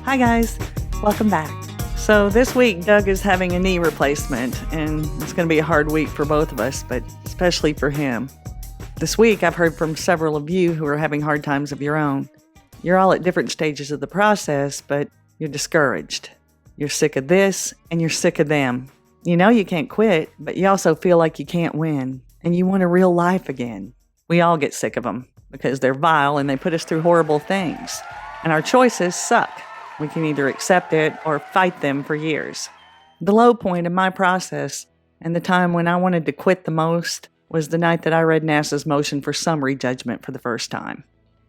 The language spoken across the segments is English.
Hi guys, welcome back. So this week Doug is having a knee replacement and it's going to be a hard week for both of us, but especially for him. This week I've heard from several of you who are having hard times of your own. You're all at different stages of the process, but you're discouraged. You're sick of this and you're sick of them. You know you can't quit, but you also feel like you can't win and you want a real life again. We all get sick of them because they're vile and they put us through horrible things. And our choices suck. We can either accept it or fight them for years. The low point of my process and the time when I wanted to quit the most was the night that I read NASA's motion for summary judgment for the first time.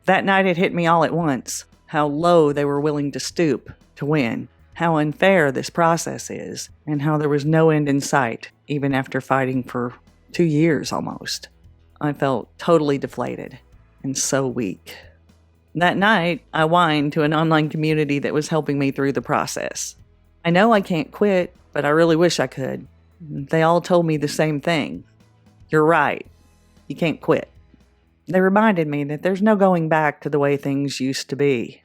That night it hit me all at once, how low they were willing to stoop to win, how unfair this process is, and how there was no end in sight, even after fighting for 2 years almost. I felt totally deflated and so weak. That night, I whined to an online community that was helping me through the process. I know I can't quit, but I really wish I could. They all told me the same thing. You're right. You can't quit. They reminded me that there's no going back to the way things used to be.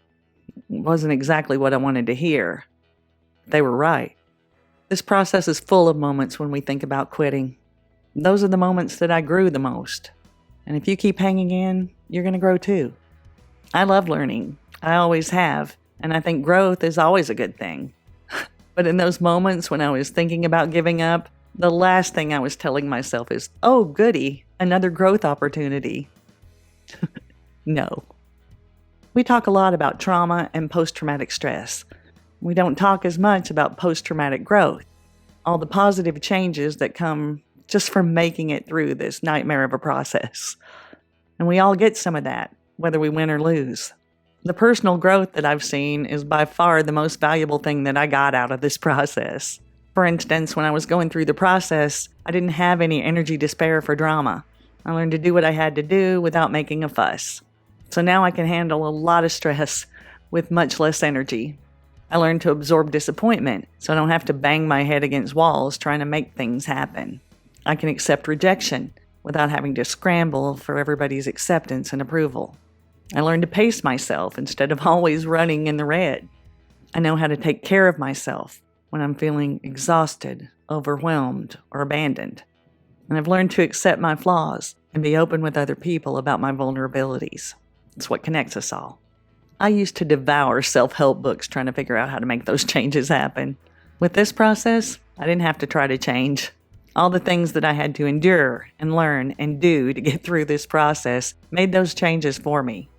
It wasn't exactly what I wanted to hear. They were right. This process is full of moments when we think about quitting. Those are the moments that I grew the most. And if you keep hanging in, you're going to grow too. I love learning. I always have. And I think growth is always a good thing. But in those moments when I was thinking about giving up, the last thing I was telling myself is, oh, goody, another growth opportunity. No. We talk a lot about trauma and post-traumatic stress. We don't talk as much about post-traumatic growth, all the positive changes that come just from making it through this nightmare of a process. And we all get some of that, whether we win or lose. The personal growth that I've seen is by far the most valuable thing that I got out of this process. For instance, when I was going through the process, I didn't have any energy to spare for drama. I learned to do what I had to do without making a fuss. So now I can handle a lot of stress with much less energy. I learned to absorb disappointment, so I don't have to bang my head against walls trying to make things happen. I can accept rejection without having to scramble for everybody's acceptance and approval. I learned to pace myself instead of always running in the red. I know how to take care of myself when I'm feeling exhausted, overwhelmed, or abandoned. And I've learned to accept my flaws and be open with other people about my vulnerabilities. It's what connects us all. I used to devour self-help books trying to figure out how to make those changes happen. With this process, I didn't have to try to change. All the things that I had to endure and learn and do to get through this process made those changes for me.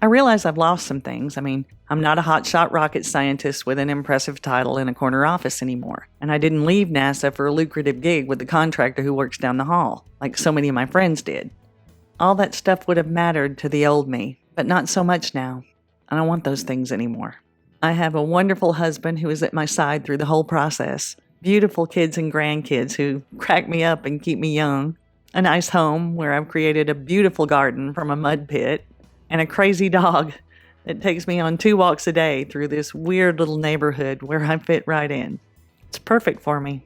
I realize I've lost some things. I'm not a hotshot rocket scientist with an impressive title in a corner office anymore. And I didn't leave NASA for a lucrative gig with the contractor who works down the hall, like so many of my friends did. All that stuff would have mattered to the old me, but not so much now. I don't want those things anymore. I have a wonderful husband who is at my side through the whole process. Beautiful kids and grandkids who crack me up and keep me young. A nice home where I've created a beautiful garden from a mud pit. And a crazy dog that takes me on 2 walks a day through this weird little neighborhood where I fit right in. It's perfect for me.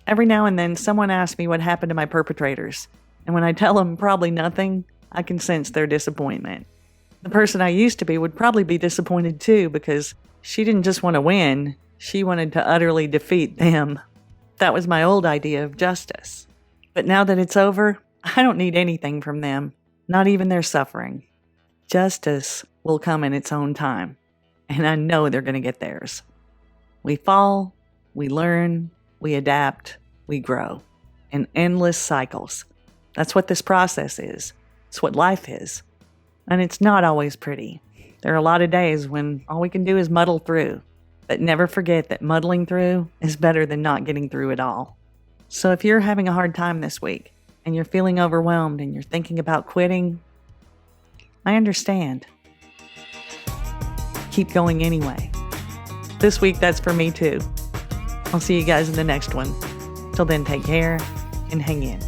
Every now and then someone asks me what happened to my perpetrators. And when I tell them probably nothing, I can sense their disappointment. The person I used to be would probably be disappointed too because she didn't just want to win, she wanted to utterly defeat them. That was my old idea of justice. But now that it's over, I don't need anything from them, not even their suffering. Justice will come in its own time, and I know they're going to get theirs. We fall, we learn, we adapt, we grow, in endless cycles. That's what this process is. It's what life is. And it's not always pretty. There are a lot of days when all we can do is muddle through, but never forget that muddling through is better than not getting through at all. So if you're having a hard time this week, and you're feeling overwhelmed and you're thinking about quitting, I understand. Keep going anyway. This week, that's for me too. I'll see you guys in the next one. Till then, take care and hang in.